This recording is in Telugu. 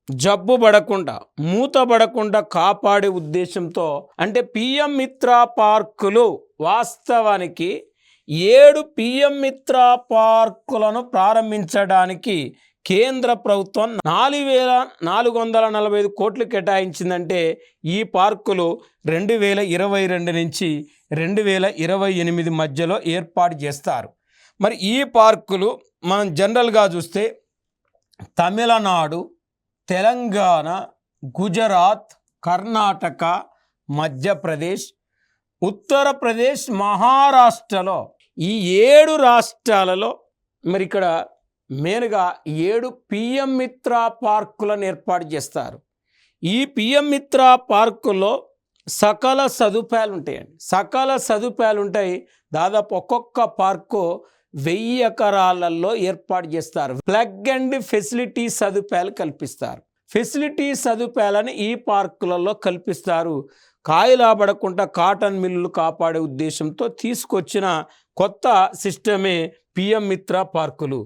జబ్బు పడకుండా మూత పడకుండా కాపాడే ఉద్దేశంతో అంటే పిఎం మిత్ర పార్కులు వాస్తవానికి 7 పిఎం మిత్ర పార్కులను ప్రారంభించడానికి కేంద్ర ప్రభుత్వం 4,445 కోట్లు కేటాయించిందంటే ఈ పార్కులు 2022 నుంచి 2028 మధ్యలో ఏర్పాటు చేస్తారు. మరి ఈ పార్కులు మనం జనరల్గా చూస్తే తమిళనాడు, తెలంగాణ, గుజరాత్, కర్ణాటక, మధ్యప్రదేశ్, ఉత్తరప్రదేశ్, మహారాష్ట్రలో ఈ 7 రాష్ట్రాలలో మరి ఇక్కడ మెయిన్గా 7 పిఎం మిత్ర పార్కులను ఏర్పాటు చేస్తారు. ఈ పిఎం మిత్ర పార్కుల్లో సకల సదుపాయాలు ఉంటాయండి. సకల సదుపాయాలు ఉంటాయి. దాదాపు ఒక్కొక్క పార్కు 1000 ఎకరాలలో ఏర్పాటు చేస్తారు. ప్లగ్ అండ్ ఫెసిలిటీ సదుపాయాలు కల్పిస్తారు. ఫెసిలిటీ సదుపాయాలను ఈ పార్కులలో కల్పిస్తారు. కాయలాబడకుండా కాటన్ మిల్లులు కాపాడే ఉద్దేశంతో తీసుకొచ్చిన కొత్త సిస్టమే పిఎం మిత్ర పార్కులు.